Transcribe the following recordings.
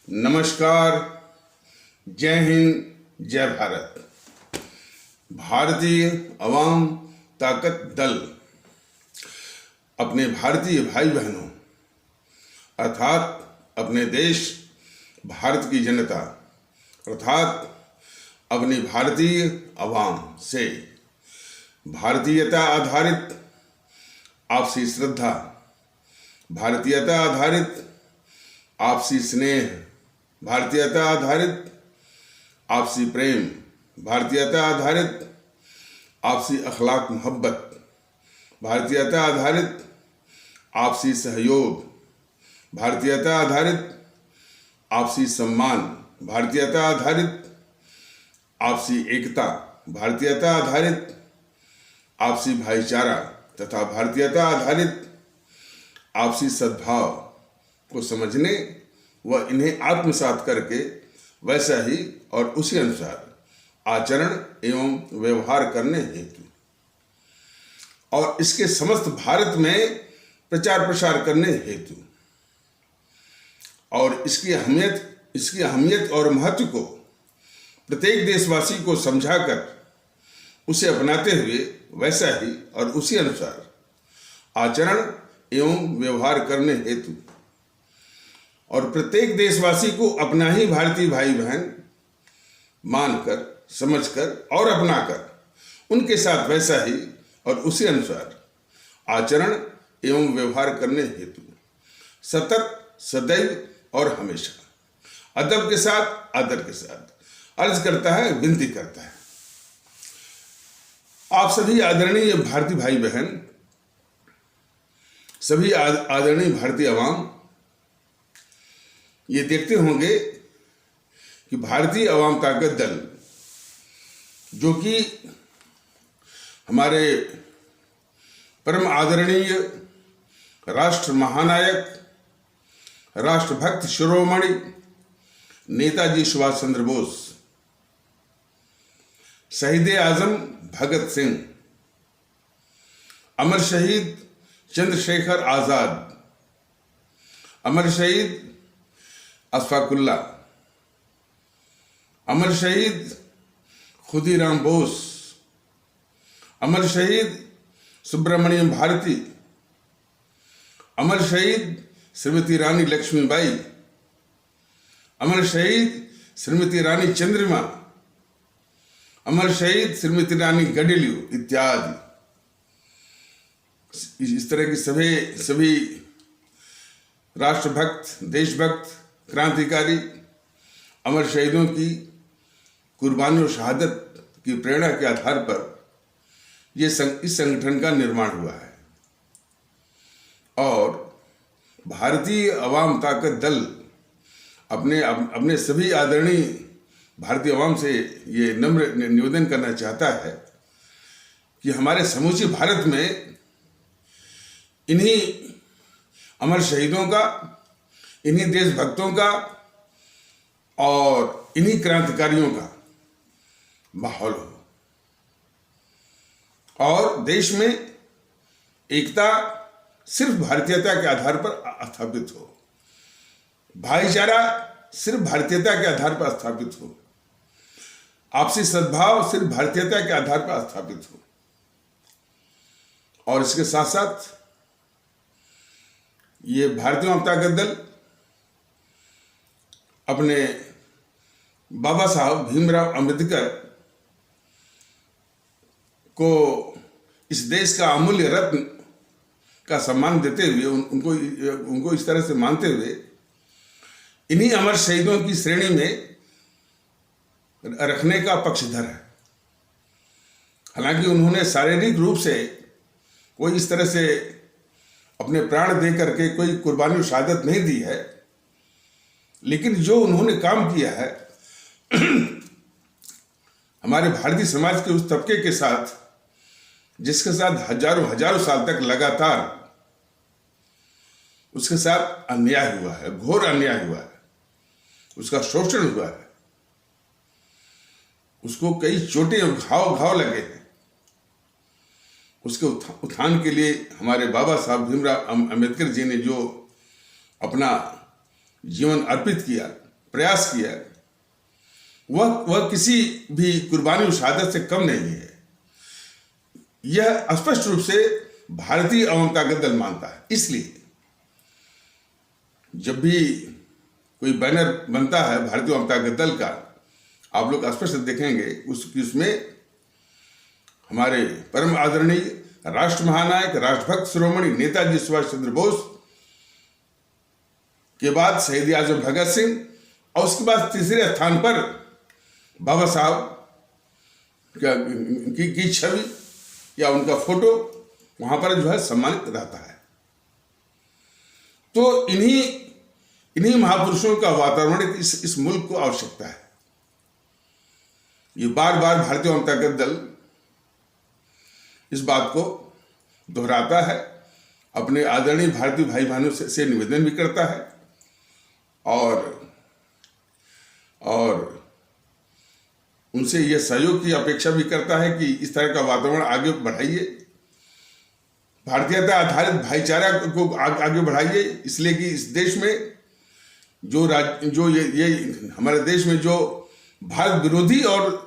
नमस्कार, जय हिंद, जय भारत। भारतीय अवाम ताकत दल अपने भारतीय भाई बहनों अर्थात अपने देश भारत की जनता अर्थात अपनी भारतीय अवाम से भारतीयता आधारित आपसी श्रद्धा, भारतीयता आधारित आपसी स्नेह, भारतीयता आधारित आपसी प्रेम, भारतीयता आधारित आपसी अखलाक मोहब्बत, भारतीयता आधारित आपसी सहयोग, भारतीयता आधारित आपसी सम्मान, भारतीयता आधारित आपसी एकता, भारतीयता आधारित आपसी भाईचारा तथा भारतीयता आधारित आपसी सद्भाव को समझने व इन्हें आत्मसात करके वैसा ही और उसी अनुसार आचरण एवं व्यवहार करने हेतु और इसके समस्त भारत में प्रचार प्रसार करने हेतु और इसकी अहमियत और महत्व को प्रत्येक देशवासी को समझाकर उसे अपनाते हुए वैसा ही और उसी अनुसार आचरण एवं व्यवहार करने हेतु और प्रत्येक देशवासी को अपना ही भारतीय भाई बहन मानकर, समझकर और अपनाकर उनके साथ वैसा ही और उसी अनुसार आचरण एवं व्यवहार करने हेतु सतत, सदैव और हमेशा अदब के साथ, आदर के साथ अर्ज करता है, विनती करता है। आप सभी आदरणीय भारतीय भाई बहन, सभी आदरणीय भारतीय अवाम ये देखते होंगे कि भारतीय अवाम ताकत दल जो कि हमारे परम आदरणीय राष्ट्र महानायक, राष्ट्रभक्त शिरोमणि नेताजी सुभाष चंद्र बोस, शहीद आजम भगत सिंह, अमर शहीद चंद्रशेखर आजाद, अमर शहीद अशफाकुल्ला, अमर शहीद खुदीराम बोस, अमर शहीद सुब्रमण्यम भारती, अमर शहीद श्रीमती रानी लक्ष्मीबाई, अमर शहीद श्रीमती रानी चंद्रिमा, अमर शहीद श्रीमती रानी गडिलू इत्यादि इस तरह की सभी राष्ट्रभक्त, देशभक्त, क्रांतिकारी अमर शहीदों की कुर्बानी और शहादत की प्रेरणा के आधार पर इस संगठन का निर्माण हुआ है और भारतीय अवाम ताकत दल अपने सभी आदरणीय भारतीय अवाम से ये नम्र निवेदन करना चाहता है कि हमारे समूचे भारत में इन्हीं अमर शहीदों का, इन्हीं देशभक्तों का और इन्हीं क्रांतिकारियों का माहौल हो और देश में एकता सिर्फ भारतीयता के आधार पर स्थापित हो, भाईचारा सिर्फ भारतीयता के आधार पर स्थापित हो, आपसी सद्भाव सिर्फ भारतीयता के आधार पर स्थापित हो और इसके साथ साथ ये भारतीय अवाम ताकत दल अपने बाबा साहब भीमराव अंबेडकर को इस देश का अमूल्य रत्न का सम्मान देते हुए उनको इस तरह से मानते हुए इन्हीं अमर शहीदों की श्रेणी में रखने का पक्षधर है। हालांकि उन्होंने शारीरिक रूप से कोई इस तरह से अपने प्राण दे करके कोई कुर्बानी और शहादत नहीं दी है, लेकिन जो उन्होंने काम किया है हमारे भारतीय समाज के उस तबके के साथ जिसके साथ हजारों साल तक लगातार उसके साथ अन्याय हुआ है, घोर अन्याय हुआ है, उसका शोषण हुआ है, उसको कई चोटें और घाव लगे हैं। उसके उत्थान के लिए हमारे बाबा साहब भीमराव अंबेडकर जी ने जो अपना जीवन अर्पित किया प्रयास किया वह किसी भी कुर्बानी और शहादत से कम नहीं है। यह स्पष्ट रूप से भारतीय अवाम ताकत दल मानता है। इसलिए जब भी कोई बैनर बनता है भारतीय अवाम ताकत दल का, आप लोग स्पष्ट देखेंगे उसमें हमारे परम आदरणीय राष्ट्र महानायक राष्ट्रभक्त शिरोमणि नेताजी सुभाष चंद्र बोस के बाद शहीद आजम भगत सिंह और उसके बाद तीसरे स्थान पर बाबा साहब की छवि या उनका फोटो वहां पर जो है सम्मानित रहता है। तो इन्हीं महापुरुषों का वातावरण इस मुल्क को आवश्यकता है। ये बार बार भारतीय अवाम ताकत दल इस बात को दोहराता है, अपने आदरणीय भारतीय भाई बहनों से निवेदन भी करता है और उनसे यह सहयोग की अपेक्षा भी करता है कि इस तरह का वातावरण आगे बढ़ाइए, भारतीयता आधारित भाईचारा को आगे बढ़ाइए। इसलिए कि इस देश में जो ये हमारे देश में जो भारत विरोधी और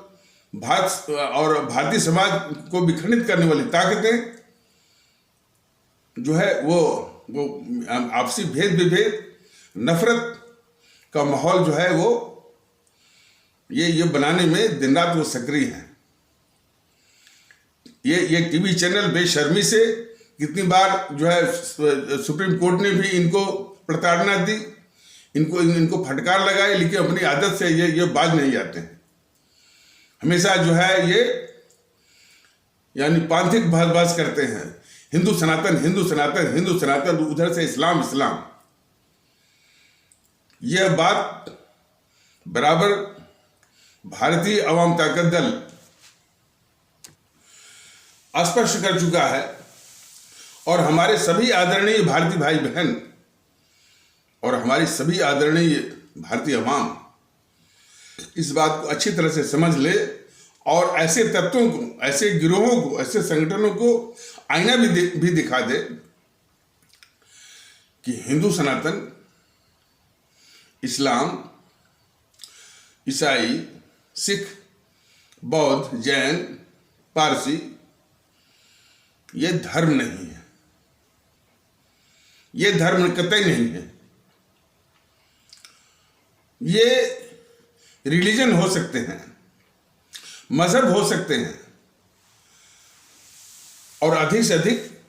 भारतीय समाज को विखंडित करने वाली ताकतें जो है वो आपसी भेद विभेद नफरत का माहौल जो है वो ये बनाने में दिन रात वो सक्रिय हैं। ये टीवी चैनल बेशर्मी से कितनी बार जो है सुप्रीम कोर्ट ने भी इनको प्रताड़ना दी, इनको फटकार लगाई, लेकिन अपनी आदत से ये बाज नहीं जाते हैं। हमेशा जो है ये यानी पांथिक बहसबाज करते हैं, हिंदू सनातन हिंदू सनातन हिंदू सनातन, उधर से इस्लाम इस्लाम। यह बात बराबर भारतीय अवाम ताकत दल स्पष्ट कर चुका है और हमारे सभी आदरणीय भारतीय भाई बहन और हमारी सभी आदरणीय भारतीय अवाम इस बात को अच्छी तरह से समझ ले और ऐसे तत्वों को, ऐसे गिरोहों को, ऐसे संगठनों को आईना भी दिखा दे कि हिंदू सनातन, इस्लाम, ईसाई, सिख, बौद्ध, जैन, पारसी ये धर्म नहीं है, ये धर्म कतई नहीं है। ये रिलीजन हो सकते हैं, मजहब हो सकते हैं और अधिक से अधिक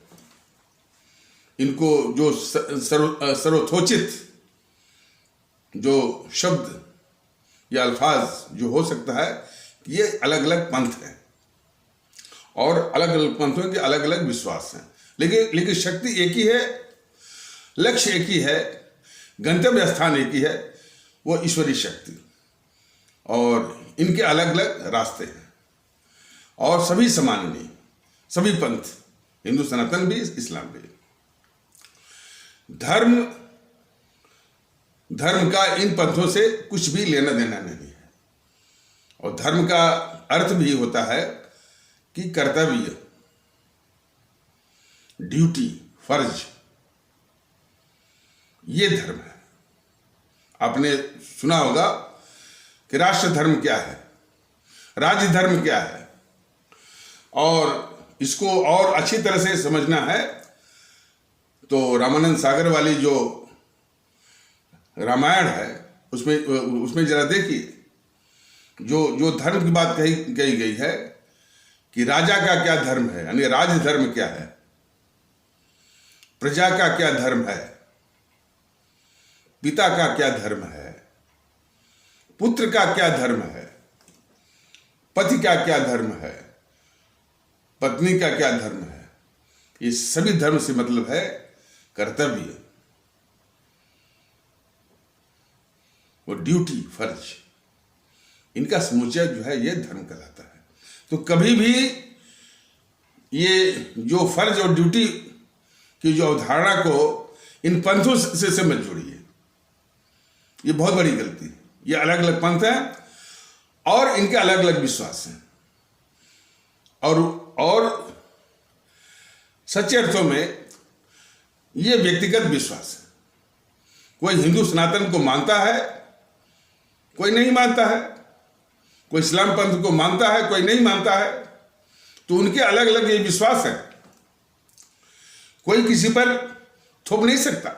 इनको जो सर्वथोचित जो शब्द या अल्फाज जो हो सकता है, ये अलग अलग पंथ हैं और अलग अलग पंथों के अलग अलग विश्वास हैं, लेकिन शक्ति एक ही है, लक्ष्य एक ही है, गंतव्य स्थान एक ही है, वो ईश्वरीय शक्ति। और इनके अलग अलग रास्ते हैं और सभी समान नहीं, सभी पंथ, हिंदू सनातन भी इस्लाम भी। धर्म का इन पंथों से कुछ भी लेना देना नहीं है और धर्म का अर्थ भी होता है कि कर्तव्य, ड्यूटी, फर्ज, ये धर्म है। आपने सुना होगा कि राष्ट्र धर्म क्या है, राज्य धर्म क्या है, और इसको और अच्छी तरह से समझना है तो रामानंद सागर वाली जो रामायण है उसमें जरा देखिए जो धर्म की बात कही गई है कि राजा का क्या धर्म है, यानी राज्य धर्म क्या है, प्रजा का क्या धर्म है, पिता का क्या धर्म है, पुत्र का क्या धर्म है, पति का क्या धर्म है, पत्नी का क्या धर्म है। ये सभी धर्म से मतलब है कर्तव्य, वो ड्यूटी, फर्ज, इनका समुच्चय जो है ये धर्म कहलाता है। तो कभी भी ये जो फर्ज और ड्यूटी की जो अवधारणा को इन पंथों से मत जोड़िए, ये बहुत बड़ी गलती है। ये अलग अलग पंथ हैं और इनके अलग अलग विश्वास हैं और सच्चे अर्थों में ये व्यक्तिगत विश्वास है। कोई हिंदू सनातन को मानता है कोई नहीं मानता है, कोई इस्लाम पंथ को मानता है, कोई नहीं मानता है, तो उनके अलग अलग ये विश्वास है, कोई किसी पर थोप नहीं सकता।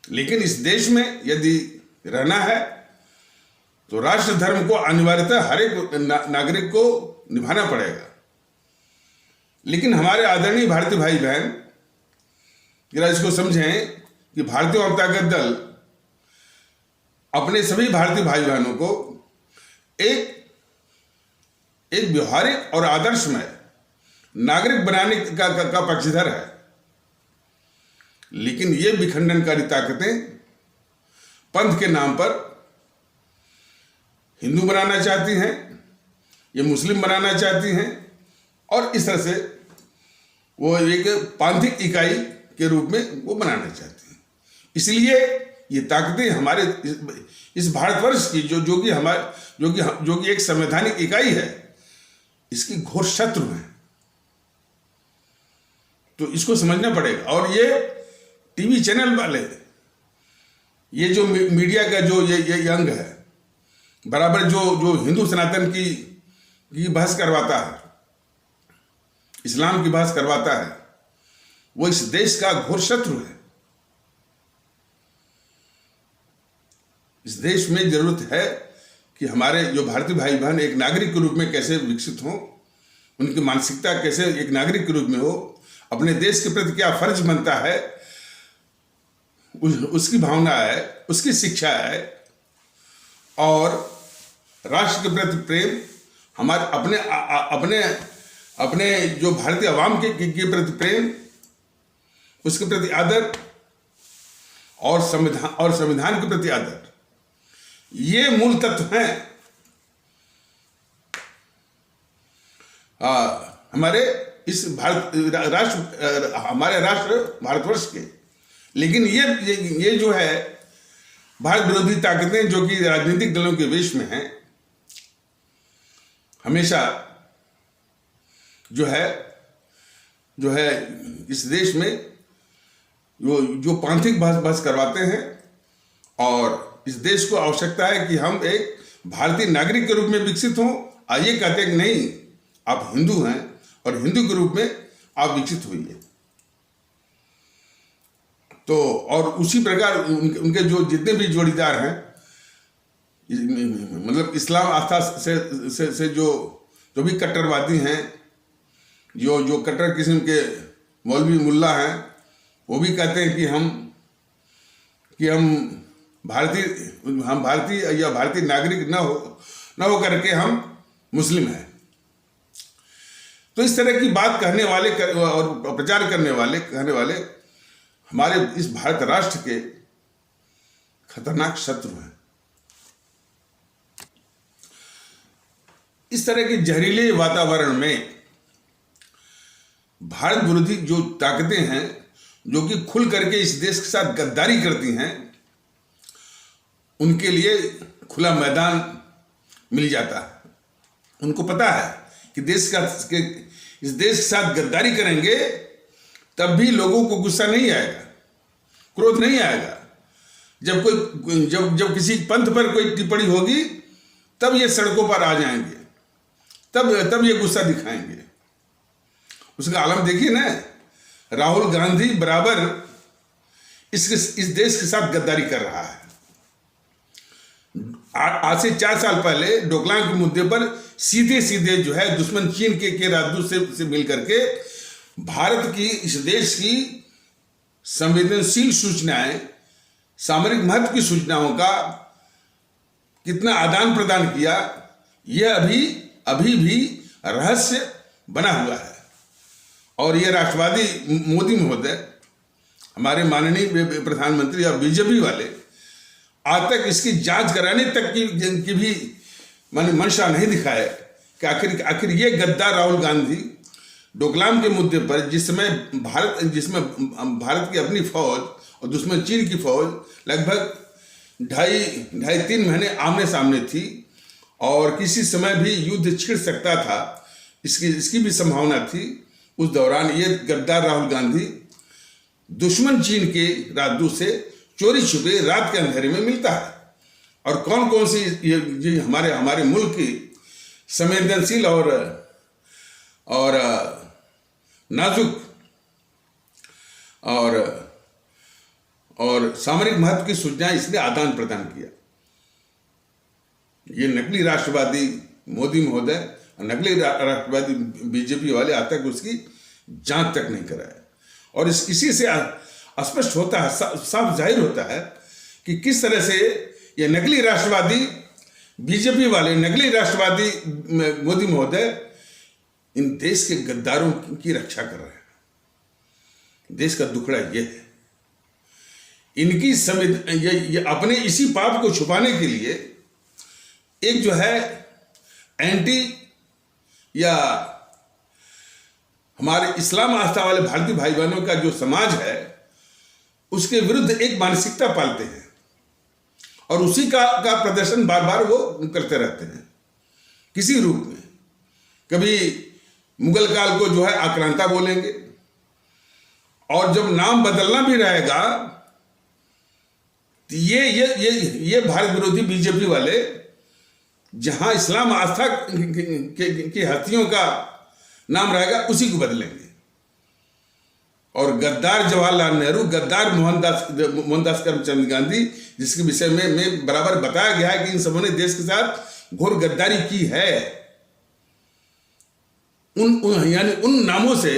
लेकिन इस देश में यदि रहना है तो राष्ट्र धर्म को अनिवार्यतः हर एक नागरिक को निभाना पड़ेगा। लेकिन हमारे आदरणीय भारतीय भाई बहन जरा इसको समझें कि भारतीय जनता दल अपने सभी भारतीय भाई बहनों को एक व्यवहारिक और आदर्शमय नागरिक बनाने का पक्षधर है। लेकिन ये विखंडनकारी ताकतें पंथ के नाम पर हिंदू बनाना चाहती हैं, ये मुस्लिम बनाना चाहती हैं, और इस तरह से वो एक पांथिक इकाई के रूप में वो बनाना चाहती हैं। इसलिए ये ताकतें हमारे इस भारतवर्ष की जो कि एक संवैधानिक इकाई है, इसकी घोर शत्रु है। तो इसको समझना पड़ेगा। और ये टीवी चैनल वाले, ये जो मीडिया का जो ये अंग है, बराबर जो हिंदू सनातन की बहस करवाता है, इस्लाम की बहस करवाता है, वो इस देश का घोर शत्रु है। इस देश में जरूरत है कि हमारे जो भारतीय भाई बहन एक नागरिक के रूप में कैसे विकसित हों, उनकी मानसिकता कैसे एक नागरिक के रूप में हो, अपने देश के प्रति क्या फर्ज बनता है, उसकी भावना है, उसकी शिक्षा है, और राष्ट्र के प्रति प्रेम, हमारे अपने जो भारतीय आवाम के प्रति प्रेम, उसके प्रति आदर, और संविधान के प्रति आदर, ये मूल तत्व हैं हमारे इस हमारे राष्ट्र भारतवर्ष के। लेकिन ये जो है भारत विरोधी ताकतें जो कि राजनीतिक दलों के वेश में हैं, हमेशा जो है इस देश में जो पांथिक बहस करवाते हैं। और इस देश को आवश्यकता है कि हम एक भारतीय नागरिक के रूप में विकसित हों। ये कहते हैं कि नहीं, आप हिंदू हैं और हिंदू के रूप में आप विकसित होइए। तो और उसी प्रकार उनके जो जितने भी जोड़ीदार हैं, मतलब इस्लाम आस्था से जो भी कट्टरवादी हैं, जो कट्टर किस्म के मौलवी मुल्ला हैं, वो भी कहते हैं कि हम भारतीय या भारतीय नागरिक न हो करके हम मुस्लिम हैं। तो इस तरह की बात कहने वाले और प्रचार कहने वाले हमारे इस भारत राष्ट्र के खतरनाक शत्रु हैं। इस तरह के जहरीले वातावरण में भारत विरोधी जो ताकतें हैं, जो कि खुल करके इस देश के साथ गद्दारी करती हैं, उनके लिए खुला मैदान मिल जाता है। उनको पता है कि इस देश के साथ गद्दारी करेंगे तब भी लोगों को गुस्सा नहीं आएगा, क्रोध नहीं आएगा। जब किसी पंथ पर कोई टिप्पणी होगी तब ये सड़कों पर आ जाएंगे, तब ये गुस्सा दिखाएंगे। उसका आलम देखिए ना, राहुल गांधी बराबर इस देश के साथ गद्दारी कर रहा है। आज से 4 साल पहले डोकलाम के मुद्दे पर सीधे जो है दुश्मन चीन के राजदूत से मिल करके भारत की, इस देश की संवेदनशील सूचनाएं, सामरिक महत्व की सूचनाओं का कितना आदान प्रदान किया, यह अभी भी रहस्य बना हुआ है। और यह राष्ट्रवादी मोदी महोदय, हमारे माननीय प्रधानमंत्री और बीजेपी वाले आज तक इसकी जांच कराने तक की भी मंशा नहीं दिखाए कि आखिर ये गद्दार राहुल गांधी डोकलाम के मुद्दे पर जिसमें भारत की अपनी फौज और दुश्मन चीन की फौज लगभग ढाई 3 महीने आमने सामने थी और किसी समय भी युद्ध छिड़ सकता था, इसकी भी संभावना थी। उस दौरान ये गद्दार राहुल गांधी दुश्मन चीन के राजदूत से चोरी छुपे रात के अंधेरे में मिलता है और कौन कौन सी ये हमारे हमारे मुल्क की संवेदनशील और नाजुक और सामरिक महत्व की सूचनाएं इसने आदान प्रदान किया। ये नकली राष्ट्रवादी मोदी महोदय और नकली राष्ट्रवादी बीजेपी वाले आज तक उसकी जांच तक नहीं कराए। और इसी से स्पष्ट होता है, साफ जाहिर होता है कि किस तरह से ये नकली राष्ट्रवादी बीजेपी वाले, नकली राष्ट्रवादी मोदी महोदय इन देश के गद्दारों की रक्षा कर रहे हैं। देश का दुखड़ा ये है, इनकी ये अपने इसी पाप को छुपाने के लिए एक जो है एंटी या हमारे इस्लाम आस्था वाले भारतीय भाई बहनों का जो समाज है उसके विरुद्ध एक मानसिकता पालते हैं और उसी का प्रदर्शन बार बार वो करते रहते हैं किसी रूप में। कभी मुगल काल को जो है आक्रांता बोलेंगे, और जब नाम बदलना भी रहेगा तो ये भारत विरोधी बीजेपी वाले जहां इस्लाम आस्था की हस्तियों का नाम रहेगा उसी को बदलेंगे। और गद्दार जवाहरलाल नेहरू, गद्दार मोहनदास करमचंद गांधी, जिसके विषय में बराबर बताया गया है कि इन सबों ने देश के साथ घोर गद्दारी की है, यानी उन नामों से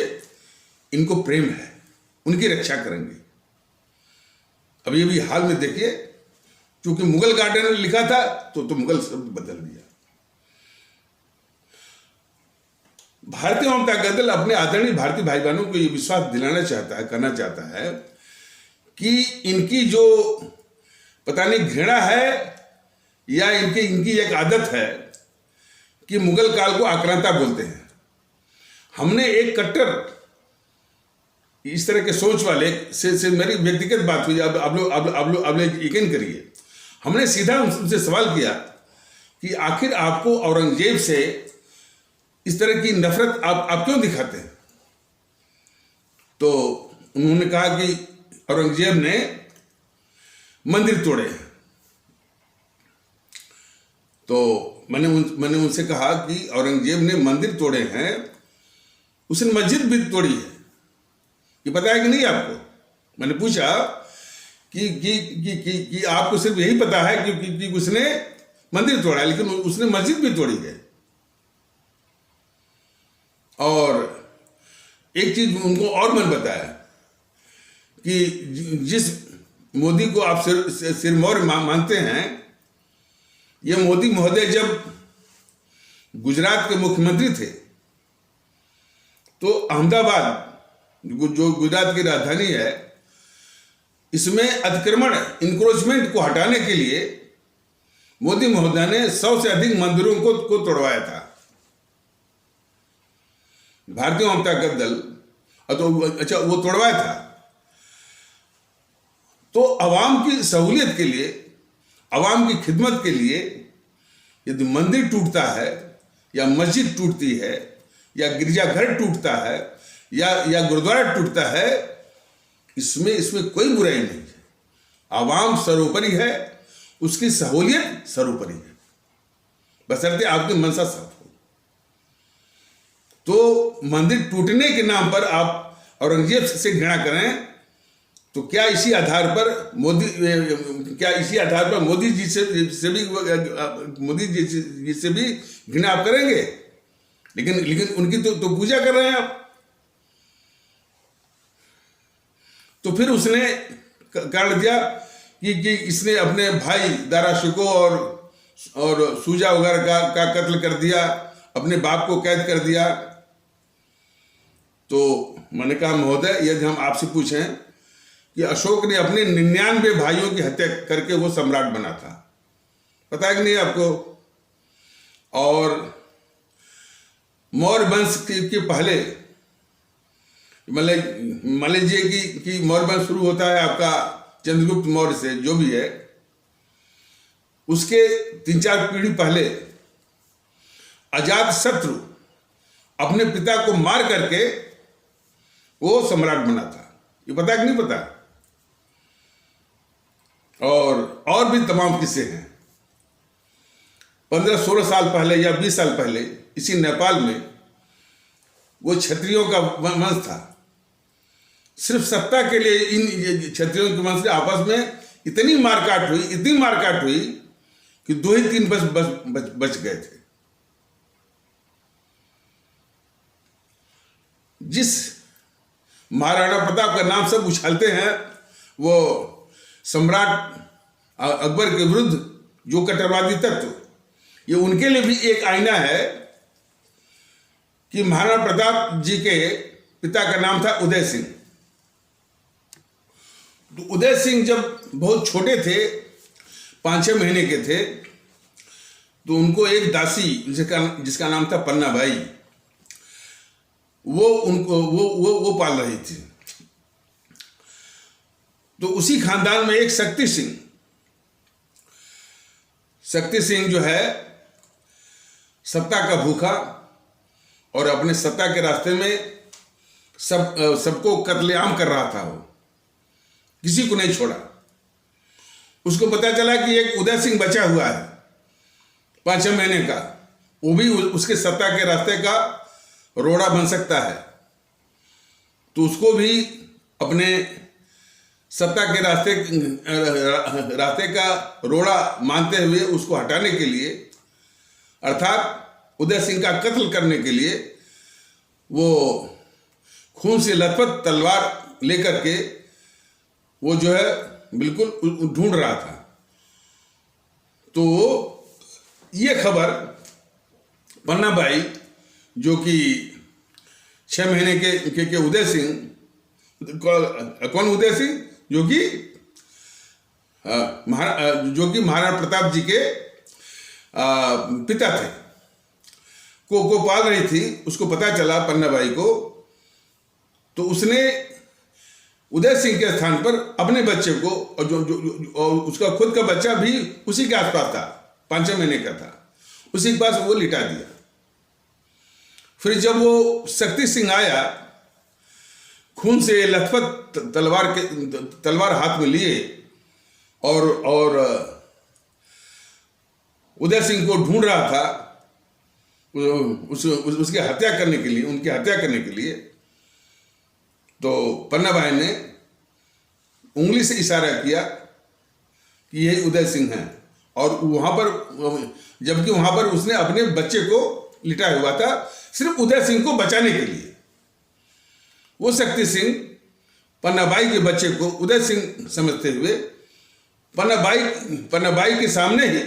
इनको प्रेम है, उनकी रक्षा करेंगे। अब ये भी हाल में देखिए, क्योंकि मुगल गार्डन ने लिखा था तो मुगल शब्द बदल दिया। भारतीय जनता दल अपने आदरणीय भारतीय भाई बहनों को ये विश्वास दिलाना चाहता है, करना चाहता है कि इनकी जो पता नहीं घृणा है या इनकी एक आदत है कि मुगल काल को आक्रांता बोलते हैं। हमने एक कट्टर इस तरह के सोच वाले से मेरी व्यक्तिगत बात हुई, आप लोग यकीन करिए, हमने सीधा उनसे सवाल किया कि आखिर आपको औरंगजेब से इस तरह की नफरत आप क्यों दिखाते हैं? तो उन्होंने कहा कि औरंगजेब ने मंदिर तोड़े। तो मैंने उनसे कहा कि औरंगजेब ने मंदिर तोड़े हैं, उसने मस्जिद भी तोड़ी है, ये पता है कि नहीं आपको? मैंने पूछा कि आपको सिर्फ यही पता है कि उसने मंदिर तोड़ा, लेकिन उसने मस्जिद भी तोड़ी है। और एक चीज उनको और मैंने बताया कि जिस मोदी को आप सिरमौर मानते हैं, ये मोदी महोदय जब गुजरात के मुख्यमंत्री थे तो अहमदाबाद जो गुजरात की राजधानी है, इसमें अतिक्रमण इंक्रोचमेंट को हटाने के लिए मोदी महोदय ने 100 से अधिक मंदिरों को तोड़वाया था। भारतीय जनता दल अच्छा वो तोड़वाया था। तो अवाम की सहूलियत के लिए, अवाम की खिदमत के लिए यदि मंदिर टूटता है या मस्जिद टूटती है या गिरजाघर टूटता है या गुरुद्वारा टूटता है, इसमें कोई बुराई नहीं है। आवाम सर्वोपरि है, उसकी सहूलियत सर्वोपरि है, बशर्ते आपकी मनसा साफ हो। तो मंदिर टूटने के नाम पर आप औरंगजेब से घृणा करें तो क्या इसी आधार पर मोदी जी से भी घृणा आप करेंगे? लेकिन उनकी तो पूजा कर रहे हैं आप। तो फिर उसने कारण दिया कि इसने अपने भाई दारा शिकोह और सूजा वगैरह का कत्ल कर दिया, अपने बाप को कैद कर दिया। तो मैंने कहा महोदय, यदि हम आपसे पूछें कि अशोक ने अपने 99 भाइयों की हत्या करके वो सम्राट बना था, पता है कि नहीं आपको? और मौर्य वंश के पहले मान लीजिए कि मौर्य वंश शुरू होता है आपका चंद्रगुप्त मौर्य से, जो भी है, उसके 3-4 पीढ़ी पहले अजात शत्रु अपने पिता को मार करके वो सम्राट बना था। ये पता है कि नहीं पता? और भी तमाम किस्से हैं। 15-16 साल पहले या 20 साल पहले इसी नेपाल में वो क्षत्रियों का वंश था। सिर्फ सत्ता के लिए इन क्षत्रियों के वंश से आपस में इतनी मारकाट हुई कि 2 ही 3 बच गए थे। जिस महाराणा प्रताप का नाम सब उछालते हैं, वो सम्राट अकबर के विरुद्ध जो कट्टरवादी तत्व, ये उनके लिए भी एक आईना है कि महाराणा प्रताप जी के पिता का नाम था उदय सिंह। तो उदय सिंह जब बहुत छोटे थे, 5-6 महीने के थे, तो उनको एक दासी जिसका नाम था पन्ना बाई, वो पाल रही थी। तो उसी खानदान में एक शक्ति सिंह जो है सत्ता का भूखा और अपने सत्ता के रास्ते में सबको कत्लेआम कर रहा था। वो किसी को नहीं छोड़ा। उसको पता चला कि एक उदय सिंह बचा हुआ है 5-6 महीने का, वो भी उसके सत्ता के रास्ते का रोड़ा बन सकता है। तो उसको भी अपने सत्ता के रास्ते का रोड़ा मानते हुए उसको हटाने के लिए, अर्थात उदय सिंह का कत्ल करने के लिए, वो खून से लथपथ तलवार लेकर के वो जो है बिल्कुल ढूंढ रहा था। तो ये खबर पन्ना बाई, जो कि 6 महीने के उदय सिंह, कौन उदय सिंह, जो कि महाराणा प्रताप जी के पिता थे, को पाल रही थी, उसको पता चला पन्ना बाई को। तो उसने उदय सिंह के स्थान पर अपने बच्चे को, और उसका खुद का बच्चा भी उसी के आसपास था, 5-6 महीने का था, उसी के पास वो लिटा दिया। फिर जब वो शक्ति सिंह आया, खून से लथपथ तलवार हाथ में लिए और उदय सिंह को ढूंढ रहा था उसकी हत्या करने के लिए, उनकी हत्या करने के लिए, तो पन्ना बाई ने उंगली से इशारा किया कि यही उदय सिंह है। और वहां पर, जबकि वहां पर उसने अपने बच्चे को लिटाया हुआ था सिर्फ उदय सिंह को बचाने के लिए। वो शक्ति सिंह पन्ना बाई के बच्चे को उदय सिंह समझते हुए पन्ना बाई के सामने ही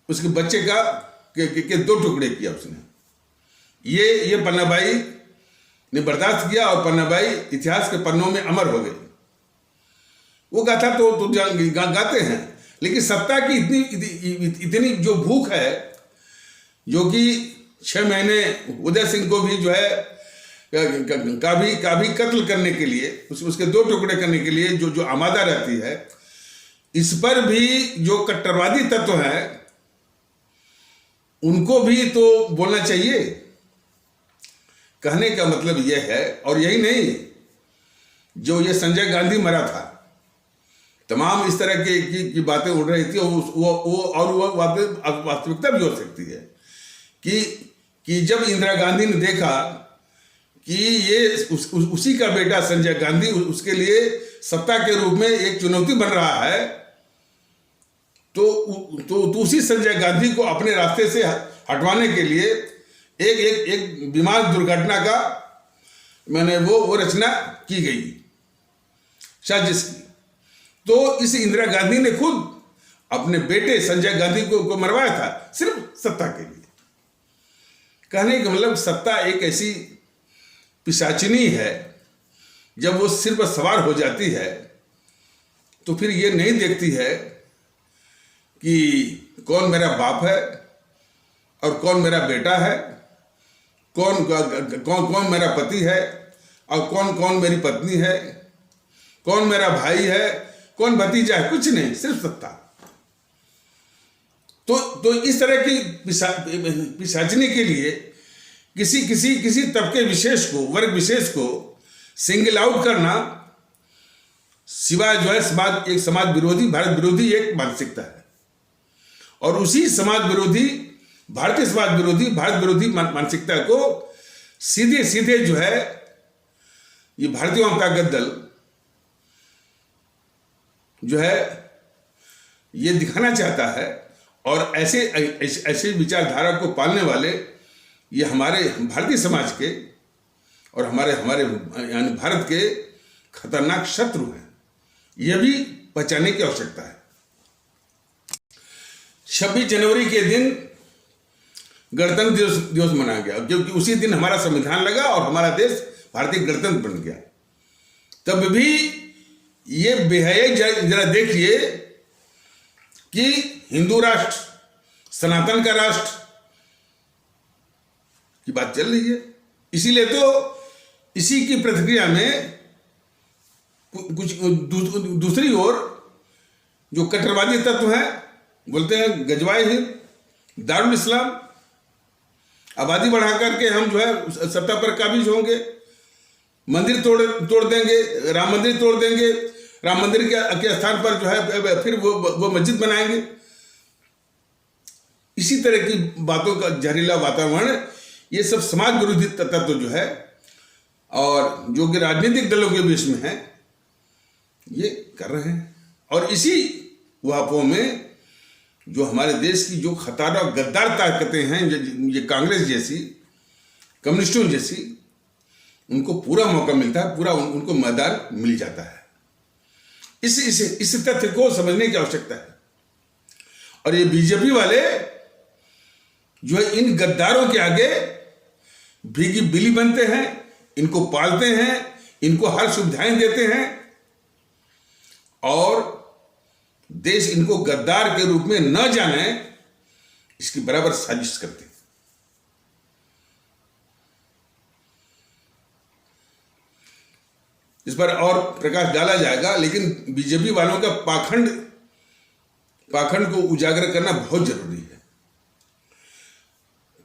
उसके बच्चे के 2 टुकड़े किया उसने। ये पन्ना बाई ने बर्दाश्त किया और पन्ना बाई इतिहास के पन्नों में अमर हो गई। वो गाथा तो गाते हैं, लेकिन सत्ता की इतनी जो भूख है, जो कि 6 महीने उदय सिंह को भी जो है का भी कत्ल करने के लिए, उसके 2 टुकड़े करने के लिए जो आमादा रहती है, इस पर भी जो कट्टरवादी तत्व हैं उनको भी तो बोलना चाहिए। कहने का मतलब यह है, और यही नहीं, जो ये संजय गांधी मरा था, तमाम इस तरह की बातें उड़ रही थी, वो वास्तविकता भी हो सकती है कि जब इंदिरा गांधी ने देखा कि ये उसी का बेटा संजय गांधी उसके लिए सत्ता के रूप में एक चुनौती बन रहा है, तो उसी संजय गांधी को अपने रास्ते से हटवाने के लिए एक विमान दुर्घटना का वो रचना की गई, साजिश की। तो इस इंदिरा गांधी ने खुद अपने बेटे संजय गांधी को मरवाया था सिर्फ सत्ता के लिए। कहने का मतलब सत्ता एक ऐसी पिशाचिनी है, जब वो सिर पर सवार हो जाती है तो फिर ये नहीं देखती है कि कौन मेरा बाप है और कौन मेरा बेटा है, कौन मेरा पति है और कौन मेरी पत्नी है, कौन मेरा भाई है, कौन भतीजा है, कुछ नहीं, सिर्फ सत्ता। तो इस तरह की पिशाचनी के लिए किसी तबके विशेष को, वर्ग विशेष को सिंगल आउट करना, सिवाय जो है समाज विरोधी, भारत विरोधी एक मानसिकता है। और उसी समाज विरोधी, भारतीय समाज विरोधी, भारत विरोधी मानसिकता को सीधे सीधे जो है ये भारतीय ताकत दल जो है ये दिखाना चाहता है। और ऐसे विचारधारा को पालने वाले ये हमारे भारतीय समाज के और हमारे यानी भारत के खतरनाक शत्रु हैं। यह भी पहचानने की आवश्यकता है। 26 जनवरी के दिन गणतंत्र दिवस मनाया गया, क्योंकि उसी दिन हमारा संविधान लगा और हमारा देश भारतीय गणतंत्र बन गया। तब भी ये बेहया जरा देखिए कि हिंदू राष्ट्र, सनातन का राष्ट्र की बात चल रही है। इसीलिए तो इसी की प्रतिक्रिया में कुछ दूसरी ओर जो कट्टरवादी तत्व हैं बोलते हैं गजवाए हिंद, दारुल इस्लाम, आबादी बढ़ा करके हम जो है सत्ता पर काबिज होंगे, मंदिर तोड़ देंगे, राम मंदिर तोड़ देंगे, राम मंदिर के स्थान पर जो है फिर वो मस्जिद बनाएंगे। इसी तरह की बातों का जहरीला वातावरण, ये सब समाज विरोधी तत्व जो है और जो कि राजनीतिक दलों के बीच में है, ये कर रहे हैं। और इसी वापों में जो हमारे देश की जो खतरनाक गद्दार ताकतें हैं, ये कांग्रेस जैसी, कम्युनिस्टों जैसी, उनको पूरा मौका मिलता है, पूरा उनको मैदान मिल जाता है। इस तथ्य को समझने की आवश्यकता है। और ये बीजेपी वाले जो है इन गद्दारों के आगे भीगी बिल्ली बनते हैं, इनको पालते हैं, इनको हर सुविधाएं देते हैं और देश इनको गद्दार के रूप में न जाने इसकी बराबर साजिश करते हैं। इस पर और प्रकाश डाला जाएगा, लेकिन बीजेपी वालों का पाखंड को उजागर करना बहुत जरूरी है।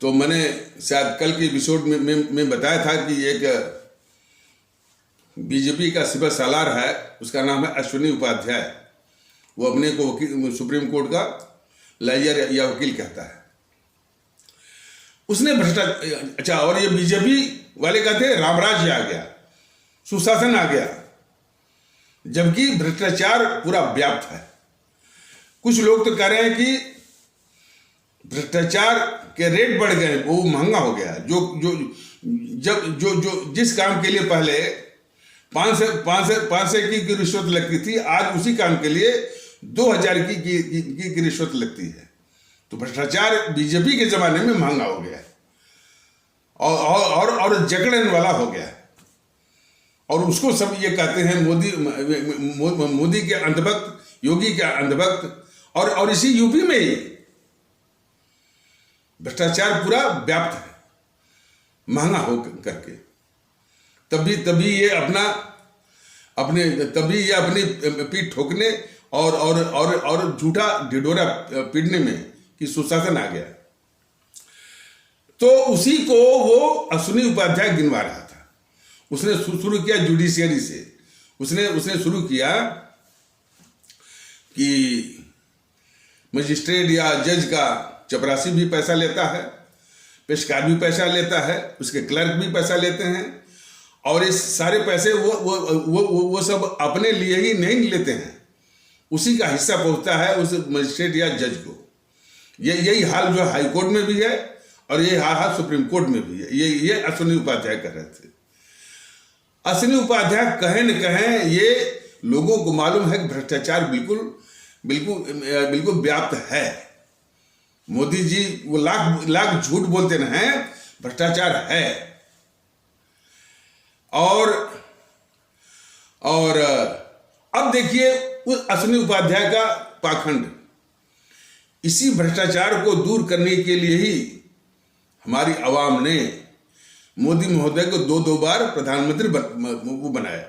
तो मैंने शायद कल के एपिसोड में बताया था कि एक बीजेपी का सिपह सालार है, उसका नाम है अश्विनी उपाध्याय। वो अपने को वकील, सुप्रीम कोर्ट का लॉयर या वकील कहता है। उसने भ्रष्टाचार, अच्छा, और ये बीजेपी वाले कहते हैं रामराज्य आ गया, सुशासन आ गया, जबकि भ्रष्टाचार पूरा व्याप्त है। कुछ लोग तो कह रहे हैं कि भ्रष्टाचार के रेट बढ़ गए, वो महंगा हो गया। जो जिस काम के लिए पहले 500 की रिश्वत लगती थी, आज उसी काम के लिए 2000 की रिश्वत लगती है। तो भ्रष्टाचार बीजेपी के जमाने में महंगा हो गया है और जकड़न वाला हो गया है। और उसको सब ये कहते हैं मोदी के अंधभक्त, योगी के अंधभक्त। और इसी यूपी में ही भ्रष्टाचार पूरा व्याप्त है, महंगा हो करके। तभी ये अपनी पीठ ठोकने और झूठा ढिढोरा पीटने में कि सुशासन आ गया। तो उसी को वो अश्विनी उपाध्याय गिनवा रहा था। उसने शुरू किया जुडिशियरी से। उसने शुरू किया कि मजिस्ट्रेट या जज का चपरासी भी पैसा लेता है, पेशकार भी पैसा लेता है, उसके क्लर्क भी पैसा लेते हैं, और इस सारे पैसे वो सब अपने लिए ही नहीं लेते हैं, उसी का हिस्सा पहुंचता है उस मजिस्ट्रेट या जज को। यही हाल जो हाई कोर्ट में भी है और यही हाल सुप्रीम कोर्ट में भी है। ये अश्विनी उपाध्याय कर रहे थे। अश्विनी उपाध्याय कहें न कहें, ये लोगों को मालूम है कि भ्रष्टाचार बिल्कुल व्याप्त है। मोदी जी वो लाख झूठ बोलते न हैं, भ्रष्टाचार है। और अब देखिए उस अश्विनी उपाध्याय का पाखंड। इसी भ्रष्टाचार को दूर करने के लिए ही हमारी आवाम ने मोदी महोदय को दो बार प्रधानमंत्री बनाया।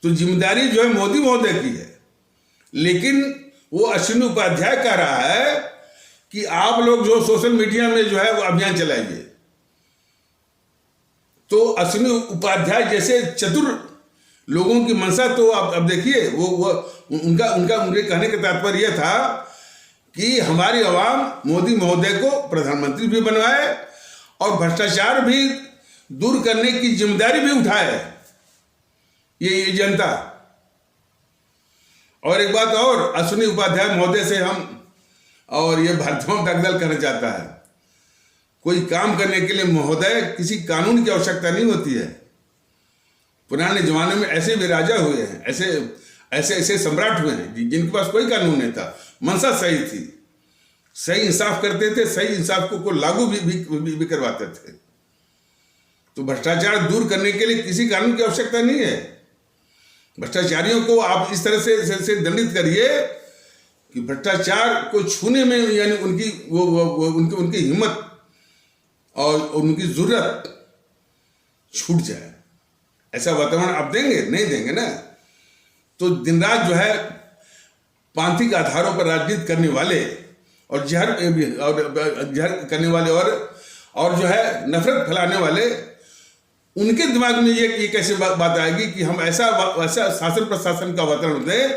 तो जिम्मेदारी जो है मोदी महोदय की है, लेकिन वो अश्विनी उपाध्याय कह रहा है कि आप लोग जो सोशल मीडिया में जो है वो अभियान चलाइए। तो अश्विनी उपाध्याय जैसे चतुर लोगों की मंशा तो अब देखिए, वो उनके कहने का तात्पर्य यह था कि हमारी आवाम मोदी महोदय को प्रधानमंत्री भी बनवाए और भ्रष्टाचार भी दूर करने की जिम्मेदारी भी उठाए ये जनता। और एक बात और, अश्विनी उपाध्याय महोदय से हम और ये भारतीय जनता दल कहना चाहता है, कोई काम करने के लिए महोदय किसी कानून की आवश्यकता नहीं होती है। पुराने जमाने में ऐसे भी राजा हुए हैं, ऐसे सम्राट हुए हैं जिनके पास कोई कानून नहीं था, मंशा सही थी, सही इंसाफ करते थे, सही इंसाफ को लागू भी करवाते थे। तो भ्रष्टाचार दूर करने के लिए किसी कानून की आवश्यकता नहीं है। भ्रष्टाचारियों को आप इस तरह से दंडित करिए कि भ्रष्टाचार को छूने में यानी उनकी हिम्मत और उनकी जरूरत छूट जाए। ऐसा वातावरण आप देंगे? नहीं देंगे ना। तो दिन रात जो है पांथिक आधारों पर राजनीति करने वाले और जहर करने वाले और जो है नफरत फैलाने वाले, उनके दिमाग में ये कैसे बात आएगी कि हम ऐसा शासन प्रशासन का वातावरण दें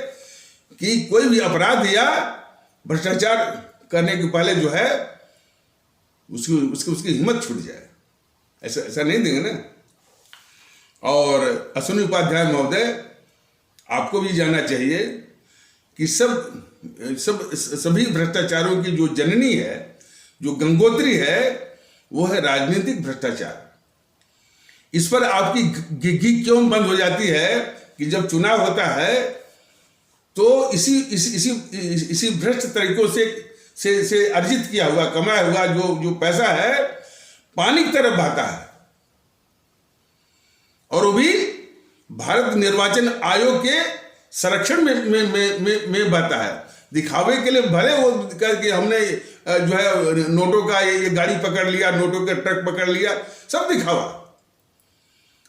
कि कोई भी अपराध या भ्रष्टाचार करने के पहले जो है उसकी हिम्मत छूट जाए। ऐसा नहीं देंगे ना। और अश्विनी उपाध्याय महोदय, आपको भी जानना चाहिए कि सभी भ्रष्टाचारों की जो जननी है, जो गंगोत्री है, वो है राजनीतिक भ्रष्टाचार। इस पर आपकी घी क्यों बंद हो जाती है कि जब चुनाव होता है तो इसी भ्रष्ट तरीकों से अर्जित किया हुआ, कमाया हुआ जो पैसा है पानी की तरफ बहता है, और वो भी भारत निर्वाचन आयोग के संरक्षण में बहता है। दिखावे के लिए भले वो कि हमने जो है नोटों का ये गाड़ी पकड़ लिया, नोटों का ट्रक पकड़ लिया, सब दिखावा,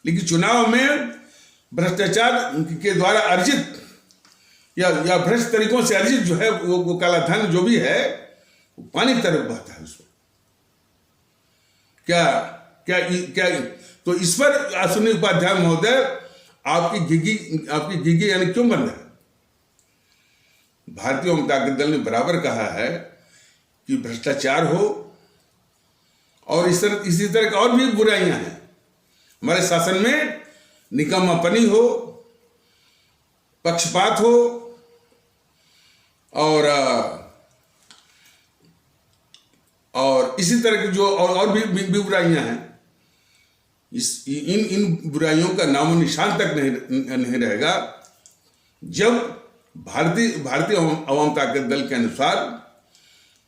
लेकिन चुनाव में भ्रष्टाचार के द्वारा अर्जित या भ्रष्ट तरीकों से अर्जित जो है वो काला धन जो भी है वो पानी की तरफ बहता है उसमें। क्या तो इस पर अश्विनी उपाध्याय महोदय आपकी घिघी यानी क्यों बंद है? भारतीय जनता दल ने बराबर कहा है कि भ्रष्टाचार हो और इसी तरह की और भी बुराइयां हैं हमारे शासन में, निकम्मापनी हो, पक्षपात हो और इसी तरह की जो और भी बुराइयां हैं। इन बुराइयों का नामो निशान तक नहीं रहेगा जब भारतीय अवाम ताकत दल के अनुसार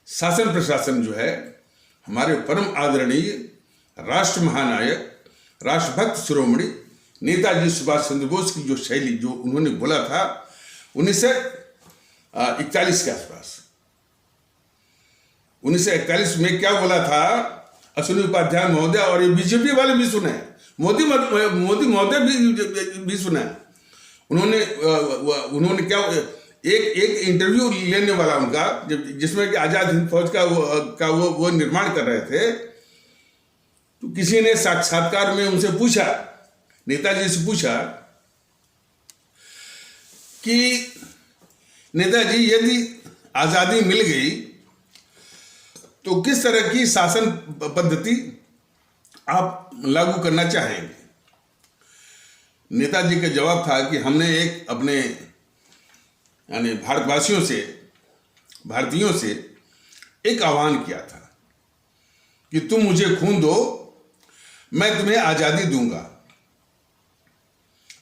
शासन प्रशासन जो है हमारे परम आदरणीय राष्ट्र महानायक, राष्ट्रभक्त शिरोमणि नेताजी सुभाष चंद्र बोस की जो शैली, जो उन्होंने बोला था 1941 के आसपास, 1941 में क्या बोला था अश्विनी उपाध्याय महोदय, और ये बीजेपी वाले भी सुने, मोदी महोदय भी सुना। उन्होंने क्या एक इंटरव्यू लेने वाला उनका, जिसमें कि आजाद हिंद फौज का वो निर्माण कर रहे थे, तो किसी ने साक्षात्कार में उनसे पूछा, नेताजी से पूछा कि नेताजी यदि आजादी मिल गई तो किस तरह की शासन पद्धति आप लागू करना चाहेंगे? नेताजी का जवाब था कि हमने एक अपने यानी भारतीयों से एक आह्वान किया था कि तुम मुझे खून दो, मैं तुम्हें आजादी दूंगा।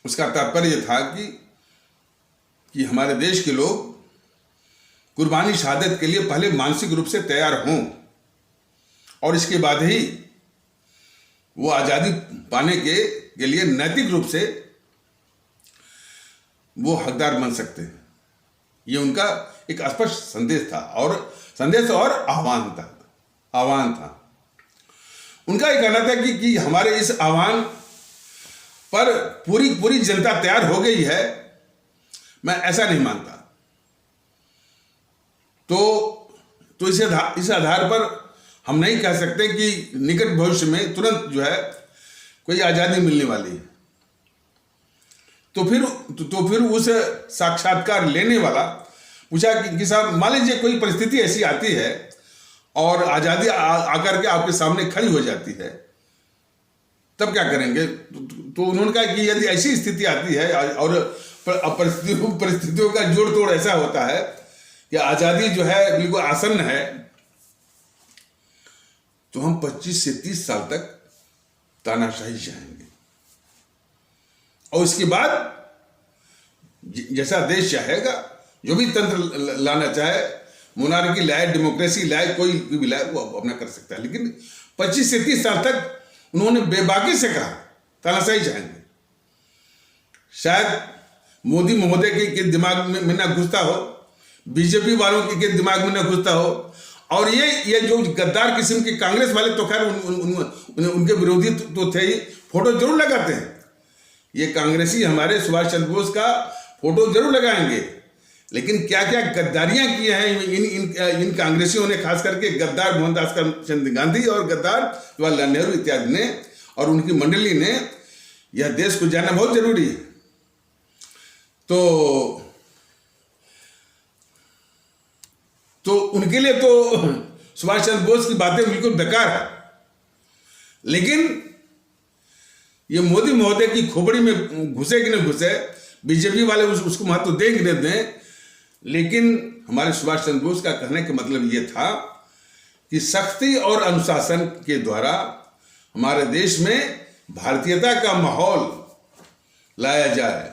उसका तात्पर्य था कि हमारे देश के लोग कुर्बानी शहादत के लिए पहले मानसिक रूप से तैयार हों और इसके बाद ही वो आजादी पाने के लिए नैतिक रूप से वो हकदार बन सकते हैं। ये उनका एक स्पष्ट संदेश था और आह्वान था। उनका ये कहना था कि हमारे इस आह्वान पर पूरी जनता तैयार हो गई है। मैं ऐसा नहीं मानता। तो इस आधार पर हम नहीं कह सकते कि निकट भविष्य में तुरंत जो है कोई आजादी मिलने वाली है। तो फिर उस साक्षात्कार लेने वाला पूछा कि साहब मान लीजिए कोई परिस्थिति ऐसी आती है और आज़ादी आकर के आपके सामने खड़ी हो जाती है, तब क्या करेंगे? तो उन्होंने कहा कि यदि ऐसी स्थिति आती है और परिस्थितियों का जोड़ तोड़ ऐसा होता है कि आज़ादी जो है बिल्कुल आसन्न है, तो हम 25 से 30 साल तक तानाशाही चाहेंगे और उसके बाद जैसा देश चाहेगा, जो भी तंत्र लाना चाहे, मोनार्की लाए, डेमोक्रेसी लाए, कोई भी लाए, वो अपना कर सकता है। लेकिन 25 से 30 साल तक उन्होंने बेबाकी से कहा तानाशाही चाहेंगे। शायद मोदी महोदय के दिमाग में ना घुसता हो, बीजेपी वालों के दिमाग में ना घुसता हो, और ये जो गद्दार किस्म के कांग्रेस वाले तो खैर उनके विरोधी तो थे ही, फोटो जरूर लगाते हैं। ये कांग्रेसी हमारे सुभाष चंद्र बोस का फोटो जरूर लगाएंगे, लेकिन क्या क्या गद्दारियां की हैं इन कांग्रेसियों ने, खास करके गद्दार मोहनदास करमचंद गांधी और गद्दार जवाहरलाल नेहरू इत्यादि ने और उनकी मंडली ने, यह देश को जानना बहुत जरूरी है। तो उनके लिए तो सुभाष चंद्र बोस की बातें बिल्कुल बेकार है, लेकिन ये मोदी महोदय की खोपड़ी में घुसे कि न घुसे, बीजेपी वाले उसको महत्व दें कि नहीं दें, लेकिन हमारे सुभाष चंद्र बोस का कहने का मतलब ये था कि सख्ती और अनुशासन के द्वारा हमारे देश में भारतीयता का माहौल लाया जाए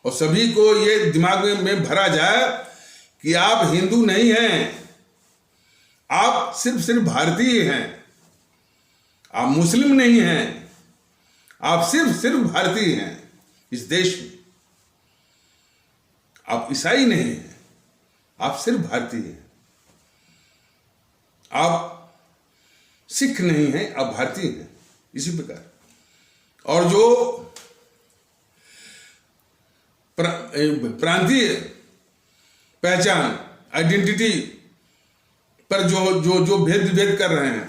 और सभी को ये दिमाग में भरा जाए कि आप हिंदू नहीं हैं, आप सिर्फ भारतीय हैं, आप मुस्लिम नहीं हैं, आप सिर्फ भारतीय हैं इस देश में, आप ईसाई नहीं हैं, आप सिर्फ भारतीय हैं, आप सिख नहीं हैं, आप भारतीय हैं। इसी प्रकार और जो प्रांतीय पहचान, आइडेंटिटी पर जो भेद कर रहे हैं,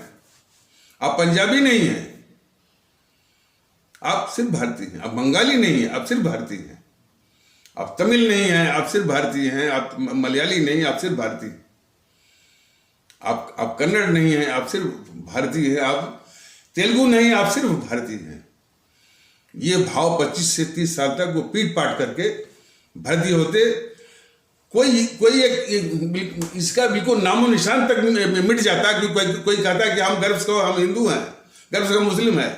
आप पंजाबी नहीं हैं, आप सिर्फ भारतीय हैं, आप बंगाली नहीं हैं, आप सिर्फ भारतीय हैं, आप तमिल नहीं हैं, आप सिर्फ भारतीय हैं, आप मलयाली नहीं, आप सिर्फ भारतीय, आप कन्नड़ नहीं हैं, आप सिर्फ भारतीय हैं, आप तेलुगु नहीं, आप सिर्फ भारतीय हैं। ये भाव 25 से 30 साल तक वो पीट पाट करके भर दिए होते, कोई एक इसका बिल्कुल नामो निशान तक मिट जाता कि कोई कहता कि हम गर्व से हम हिंदू हैं, गर्व से हम मुस्लिम हैं,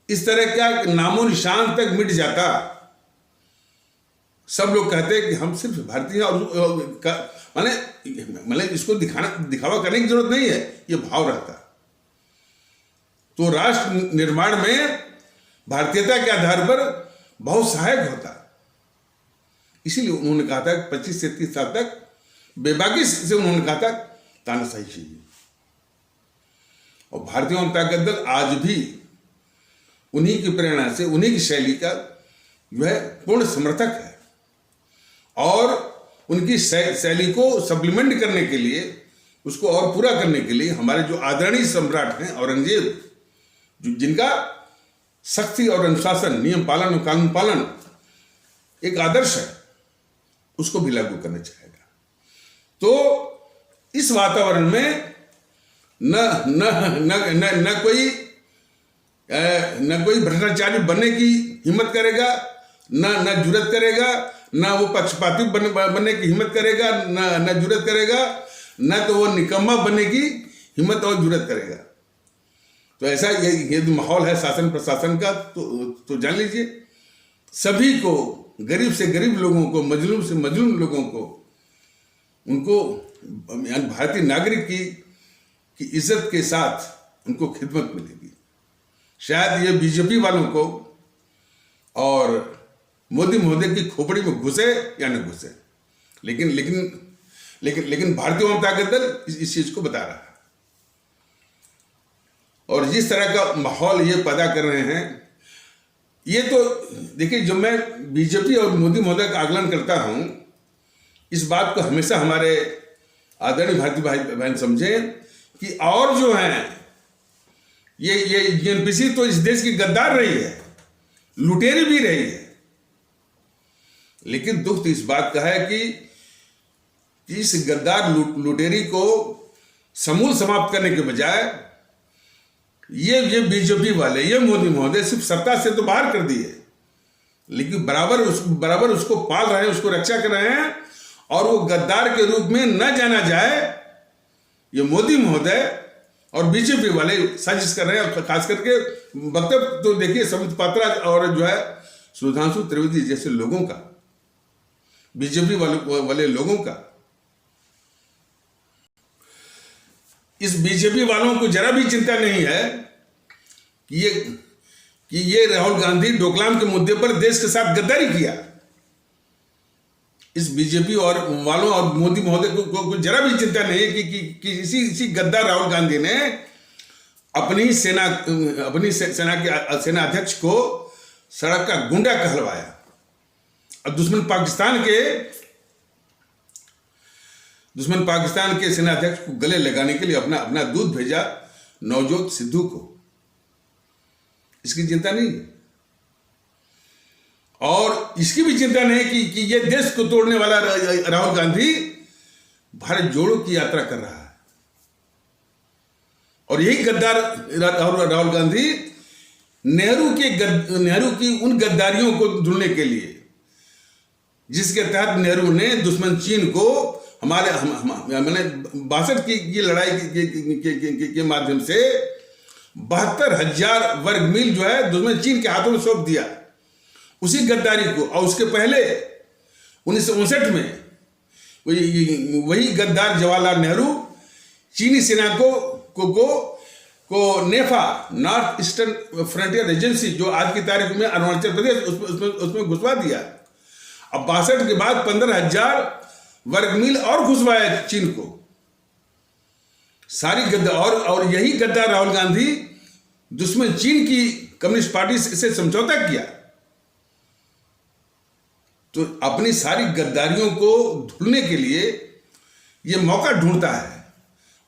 इस तरह का नामो निशान तक मिट जाता। सब लोग कहते हैं कि हम सिर्फ भारतीय हैं और माने इसको दिखावा करने की जरूरत नहीं है, ये भाव रहता। तो राष्ट्र निर्माण में भारतीयता के आधार पर बहुत सहायक होता। इसीलिए उन्होंने कहा था 25 से 30 साल तक बेबाकी से उन्होंने कहा था तानाशाही चाहिए। और भारतीय जनता दल आज भी उन्हीं की प्रेरणा से, उन्हीं की शैली का वह पूर्ण समर्थक है और उनकी शैली को सप्लीमेंट करने के लिए, उसको और पूरा करने के लिए हमारे जो आदरणीय सम्राट हैं औरंगजेब, जिनका सख्ती और अनुशासन, नियम पालन और कानून पालन एक आदर्श है, उसको भी लागू करना चाहेगा। तो इस वातावरण में न कोई भ्रष्टाचारी बनने की हिम्मत करेगा, न जुर्रत करेगा, न वो पक्षपाती बनने की हिम्मत करेगा, न जुर्रत करेगा, न तो वो निकम्मा बनने की हिम्मत और जुर्रत करेगा। तो ऐसा ये माहौल है शासन प्रशासन का, तो जान लीजिए, सभी को, गरीब से गरीब लोगों को, मजलूम से मजलूम लोगों को, उनको भारतीय नागरिक की इज्जत के साथ उनको खिदमत मिलेगी। शायद ये बीजेपी वालों को और मोदी महोदय की खोपड़ी में घुसे या न घुसे, लेकिन भारतीय जनता दल इस चीज को बता रहा है। और जिस तरह का माहौल ये पैदा कर रहे हैं, ये तो देखिए, जब मैं बीजेपी और मोदी महोदय का आकलन करता हूं, इस बात को हमेशा हमारे आदरणीय भारतीय भाई बहन समझें कि और जो हैं ये एनपीसी तो इस देश की गद्दार रही है, लुटेरी भी रही है, लेकिन दुख तो इस बात का है कि कि इस गद्दार लुटेरी को समूल समाप्त करने के बजाय ये बीजेपी वाले, ये मोदी महोदय सिर्फ सत्ता से तो बाहर कर दिए, लेकिन बराबर उसको पाल रहे हैं, उसको रक्षा कर रहे हैं, और वो गद्दार के रूप में न जाना जाए। ये मोदी महोदय और बीजेपी वाले साजिश कर रहे हैं। और खास करके वक्तव्य तो देखिए संबित पात्रा और जो है सुधांशु त्रिवेदी जैसे लोगों का, बीजेपी वाले लोगों का। इस बीजेपी वालों को जरा भी चिंता नहीं है कि ये राहुल गांधी डोकलाम के मुद्दे पर देश के साथ गद्दारी किया। इस बीजेपी और वालों और मोदी महोदय को जरा भी चिंता नहीं है कि इसी गद्दार राहुल गांधी ने अपनी सेना के सेना अध्यक्ष को सड़क का गुंडा कहलवाया और दुश्मन पाकिस्तान के सेना अध्यक्ष को गले लगाने के लिए अपना दूध भेजा नवजोत सिद्धू को। इसकी चिंता नहीं है। और इसकी भी चिंता नहीं कि ये देश को तोड़ने वाला राहुल गांधी भारत जोड़ो की यात्रा कर रहा है। और यही गद्दार राहुल गांधी नेहरू की उन गद्दारियों को धुलने के लिए, जिसके तहत नेहरू ने दुश्मन चीन को मैंने 62 की लड़ाई के माध्यम से 72,000 वर्ग मील जो है दुश्मन चीन के हाथों में सौंप दिया, उसी गद्दारी को। और उसके पहले 1959 में वही गद्दार जवाहरलाल नेहरू चीनी सेना को नेफा, नॉर्थ ईस्टर्न फ्रंटियर एजेंसी, जो आज की तारीख में अरुणाचल प्रदेश, उसमें घुसवा दिया। अब 62 के बाद 15,000 वर्ग मील और घुसवाया चीन को। सारी गद्दार और यही गद्दार राहुल गांधी दुश्मन चीन की कम्युनिस्ट पार्टी से समझौता किया। तो अपनी सारी गद्दारियों को धुलने के लिए यह मौका ढूंढता है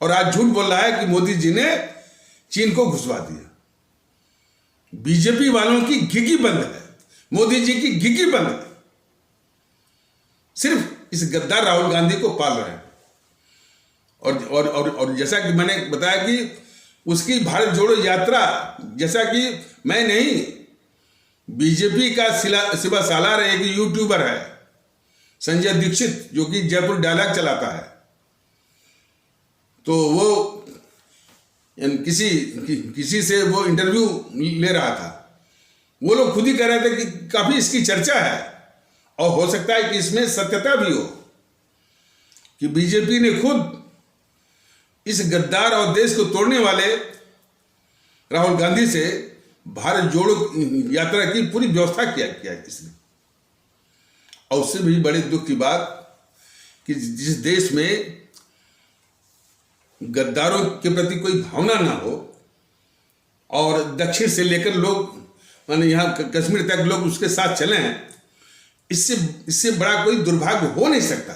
और आज झूठ बोल रहा है कि मोदी जी ने चीन को घुसवा दिया। बीजेपी वालों की घिघी बंद है, मोदी जी की घिघी बंद है। सिर्फ इस गद्दार राहुल गांधी को पाल रहे हैं। और जैसा कि मैंने बताया कि उसकी भारत जोड़ो यात्रा, जैसा कि मैं नहीं, बीजेपी का शिवा सालार एक यूट्यूबर है संजय दीक्षित, जो कि जयपुर डायलॉग चलाता है। तो वो किसी से वो इंटरव्यू ले रहा था। वो लोग खुद ही कह रहे थे कि काफी इसकी चर्चा है और हो सकता है कि इसमें सत्यता भी हो कि बीजेपी ने खुद इस गद्दार और देश को तोड़ने वाले राहुल गांधी से भारत जोड़ो यात्रा की पूरी व्यवस्था किया इसने। और उससे भी बड़े दुख की बात कि जिस देश में गद्दारों के प्रति कोई भावना ना हो और दक्षिण से लेकर लोग माने यहाँ कश्मीर तक लोग उसके साथ चले हैं, इससे बड़ा कोई दुर्भाग्य हो नहीं सकता।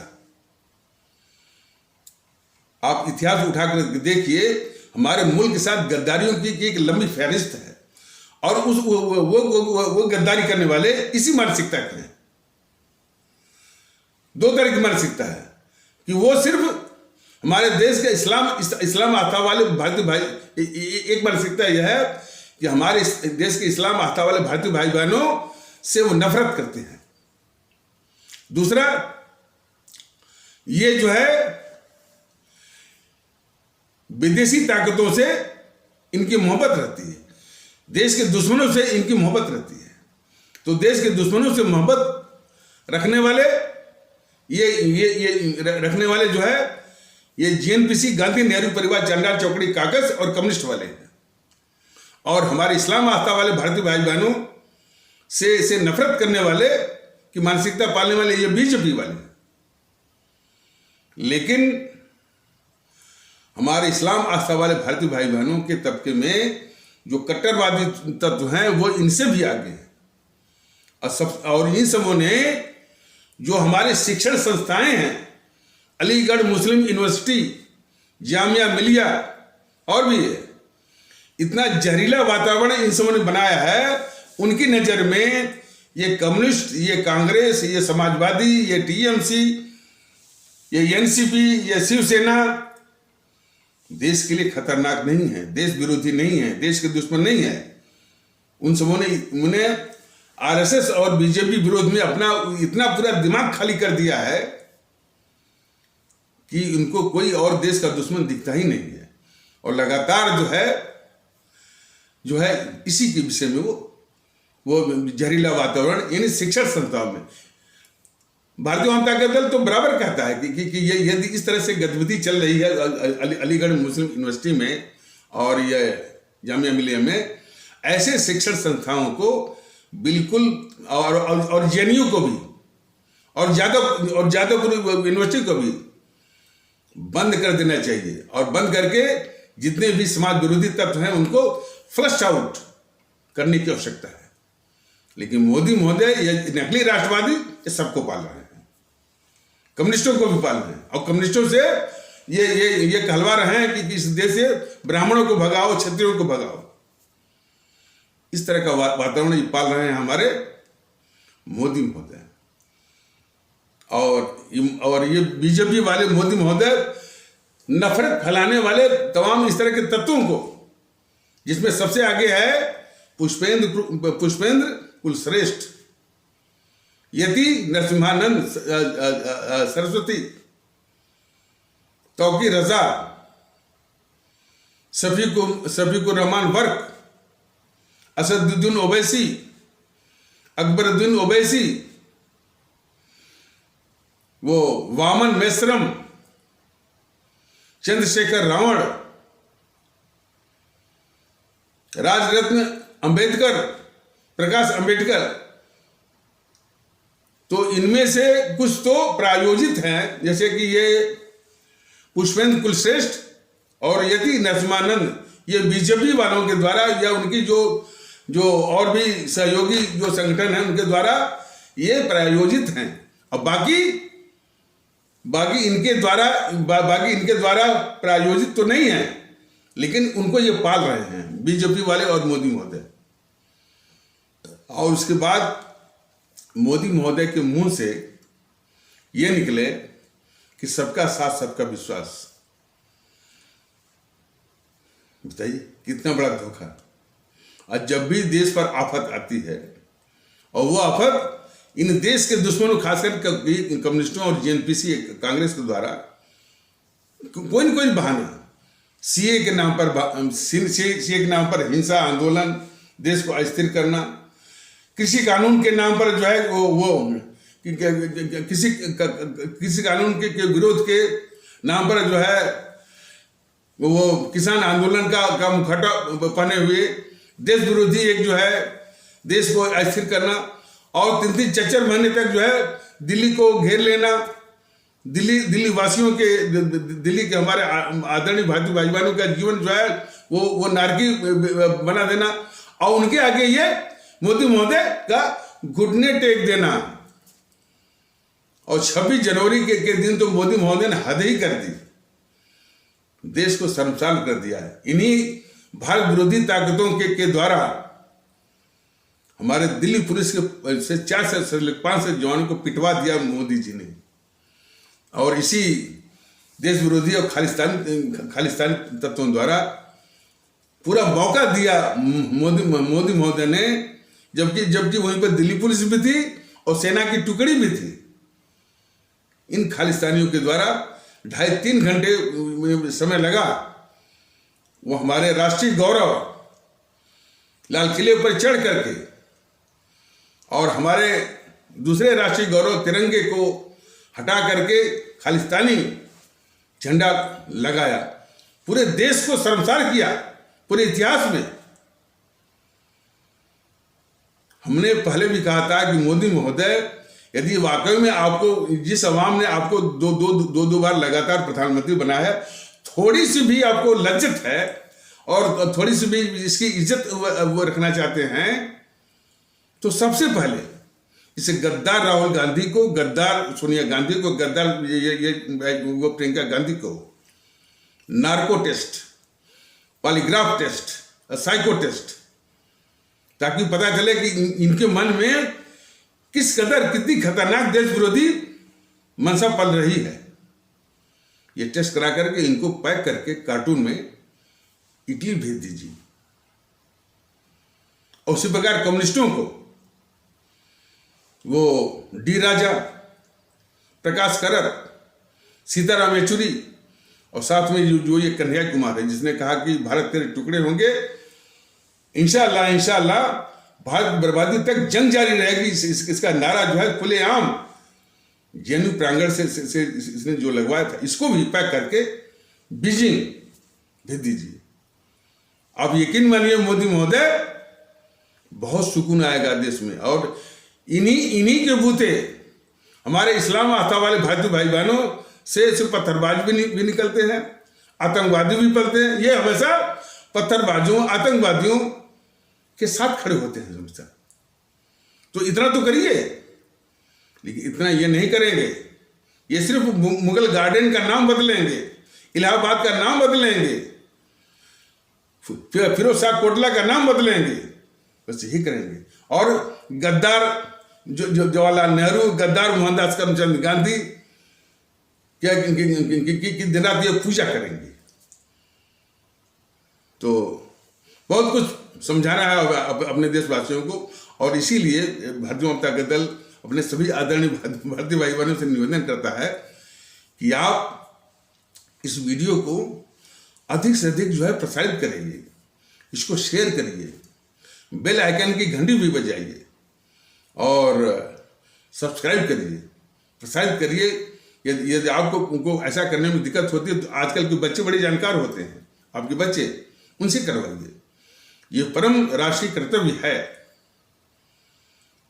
आप इतिहास उठाकर देखिए, हमारे मुल्क के साथ गद्दारियों की एक लंबी फहरिस्त है और वो गद्दारी करने वाले इसी मानसिकता के हैं। दो तरह की मानसिकता है कि वो सिर्फ हमारे देश के इस्लाम आस्था वाले भारतीय भाई, एक मानसिकता यह है कि हमारे देश के इस्लाम आस्था वाले भारतीय भाई बहनों से वो नफरत करते हैं। दूसरा, ये जो है विदेशी ताकतों से इनकी मोहब्बत रहती है, देश के दुश्मनों से इनकी मोहब्बत रहती है। तो देश के दुश्मनों से मोहब्बत रखने वाले ये रखने वाले जो है ये जीएनपीसी, गांधी नेहरू परिवार, चंडाल चौकड़ी कागज और कम्युनिस्ट वाले हैं। और हमारे इस्लाम आस्था वाले भारतीय भाई बहनों से नफरत करने वाले की मानसिकता पालने वाले ये बीजेपी वाले हैं। लेकिन हमारे इस्लाम आस्था वाले भारतीय भाई बहनों के तबके में जो कट्टरवादी तत्व हैं वो इनसे भी आगे हैं। और इन सबों ने जो हमारे शिक्षण संस्थाएं हैं, अलीगढ़ मुस्लिम यूनिवर्सिटी, जामिया मिलिया और भी है, इतना जहरीला वातावरण इन सबों ने बनाया है। उनकी नजर में ये कम्युनिस्ट, ये कांग्रेस, ये समाजवादी, ये टीएमसी, ये एनसीपी, ये शिवसेना देश के लिए खतरनाक नहीं है, देश विरोधी नहीं है, देश के दुश्मन नहीं है। उन सबों ने उन्हें आरएसएस और बीजेपी विरोध में अपना इतना पूरा दिमाग खाली कर दिया है कि उनको कोई और देश का दुश्मन दिखता ही नहीं है। और लगातार जो है इसी के विषय में वो जहरीला वातावरण यानी शिक्षण संस्थाओं में भारतीय जनता का दल तो बराबर कहता है कि ये यदि इस तरह से गतिविधि चल रही है अलीगढ़ मुस्लिम यूनिवर्सिटी में और ये जामिया मिलिया में, ऐसे शिक्षण संस्थाओं को बिल्कुल और जेएनयू को भी और जादवपुर यूनिवर्सिटी को भी बंद कर देना चाहिए। और बंद करके जितने भी समाज विरोधी तत्व हैं उनको फ्लश आउट करने की आवश्यकता है। लेकिन मोदी महोदय ये नकली राष्ट्रवादी ये सबको पाल रहे हैं, कम्युनिस्टों को भी पाल रहे हैं। और कम्युनिस्टों से ये कहलवा रहे हैं कि इस देश से ब्राह्मणों को भगाओ, क्षत्रियों को भगाओ। इस तरह का वातावरण ये पाल रहे हैं हमारे मोदी महोदय। और ये बीजेपी वाले मोदी महोदय नफरत फैलाने वाले तमाम इस तरह के तत्वों को, जिसमें सबसे आगे है पुष्पेंद्र कुलश्रेष्ठ, यति नरसिम्हानंद सरस्वती, तौकी रजा, शफीकुर रहमान वर्क, असदुद्दीन ओवैसी, अकबरुद्दीन ओवैसी, वो वामन मेश्रम, चंद्रशेखर रावण, राजरत्न अंबेडकर, प्रकाश अंबेडकर। तो इनमें से कुछ तो प्रायोजित हैं, जैसे कि ये पुष्पेंद्र कुलश्रेष्ठ और यति नरसिम्हानंद, ये बीजेपी वालों के द्वारा या उनकी जो और भी सहयोगी जो संगठन है उनके द्वारा ये प्रायोजित हैं। और बाकी इनके द्वारा प्रायोजित तो नहीं है, लेकिन उनको ये पाल रहे हैं बीजेपी वाले और मोदी महोदय। और उसके बाद मोदी महोदय के मुंह से ये निकले कि सबका साथ सबका विश्वास। बताइए कितना बड़ा धोखा। और जब भी देश पर आफत आती है, और वो आफत इन देश के दुश्मनों खासकर कम्युनिस्टों और जेएनपीसी कांग्रेस के द्वारा कोई न कोई बहाना, सीए के नाम पर हिंसा आंदोलन, देश को अस्थिर करना, कृषि कानून के नाम पर जो है वो किसी कानून के विरोध के नाम पर जो है वो किसान आंदोलन का मुखौटा पहने हुए देश विरोधी एक जो है देश को अस्थिर करना, और 3-4 महीने तक जो है दिल्ली को घेर लेना, दिल्ली वासियों के, दिल्ली के हमारे आदरणीय भारतीय भाईबहनों का जीवन जो है वो नारकी बना देना, और उनके आगे ये मोदी महोदय का घुटने टेक देना। और 26 जनवरी के दिन तो मोदी महोदय ने हद ही कर दी, देश को शर्मसार कर दिया है। इन्हीं भारत विरोधी ताकतों के द्वारा हमारे दिल्ली पुलिस के से 4 से 5 जवानों को पिटवा दिया मोदी जी ने। और इसी देश विरोधी और खालिस्तानी तत्वों द्वारा पूरा मौका दिया मोदी महोदय ने, जबकि वहीं पर दिल्ली पुलिस भी थी और सेना की टुकड़ी भी थी। इन खालिस्तानियों के द्वारा 2.5-3 घंटे समय लगा वो हमारे राष्ट्रीय गौरव लाल किले पर चढ़ करके और हमारे दूसरे राष्ट्रीय गौरव तिरंगे को हटा करके खालिस्तानी झंडा लगाया, पूरे देश को शर्मसार किया। पूरे इतिहास में हमने पहले भी कहा था कि मोदी महोदय यदि वाकई में आपको, जिस अवाम ने आपको दो बार लगातार प्रधानमंत्री बनाया है, थोड़ी सी भी आपको लज्जत है और थोड़ी सी भी इसकी इज्जत वो रखना चाहते हैं, तो सबसे पहले इसे गद्दार राहुल गांधी को, गद्दार सोनिया गांधी को, गद्दार वो प्रियंका गांधी को narco test, polygraph test, psycho test, ताकि पता चले कि इनके मन में कितनी खतरनाक देश विरोधी मनसा पल रही है। ये टेस्ट करा करके इनको पैक करके कार्टून में इटली भेज दीजिए। और उसी प्रकार कम्युनिस्टों को वो डी राजा, प्रकाश करत, सीताराम येचुरी और साथ में जो ये कन्हैया कुमार है जिसने कहा कि भारत तेरे टुकड़े होंगे, इंशाअल्लाह इंशाअल्लाह भारत बर्बादी तक जंग जारी रहेगी। इसका नारा जो है खुलेआम जेएनयू प्रांगण से इसने जो लगवाया था, इसको भी पैक करके बीजिंग भेज दीजिए। अब यकीन मानिए मोदी महोदय, बहुत सुकून आएगा देश में। और इन्हीं के बूते हमारे इस्लाम आस्था वाले भारतीय भाई बहनों से सिर्फ पत्थरबाज भी निकलते हैं, आतंकवादी भी पलते हैं। ये हमेशा पत्थरबाजों, आतंकवादियों के साथ खड़े होते हैं हमेशा। तो इतना तो करिए, लेकिन इतना ये नहीं करेंगे। ये सिर्फ मुगल गार्डन का नाम बदलेंगे, इलाहाबाद का नाम बदलेंगे, फिरोज शाह कोटला का नाम बदलेंगे, बस यही करेंगे। और गद्दार जो जवाहरलाल नेहरू, गद्दार मोहनदास करमचंद गांधी क्या की दिन रात ये पूजा करेंगे। तो बहुत कुछ समझाना है अपने देशवासियों को। और इसीलिए भारतीय जनता दल अपने सभी आदरणीय भारतीय भाई बहनों से निवेदन करता है कि आप इस वीडियो को अधिक से अधिक जो है प्रसारित करिए, इसको शेयर करिए, बेल आइकन की घंटी भी बजाइए और सब्सक्राइब करिए, प्रसारित करिए। यदि आपको उनको ऐसा करने में दिक्कत होती है तो आजकल के बच्चे बड़े जानकार होते हैं, आपके बच्चे, उनसे करवाइए। ये परम राष्ट्रीय कर्तव्य है।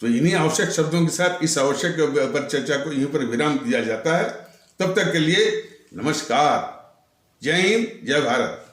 तो इन्हीं आवश्यक शब्दों के साथ इस आवश्यक पर चर्चा को यहीं पर विराम दिया जाता है। तब तक के लिए नमस्कार, जय हिंद, जय भारत।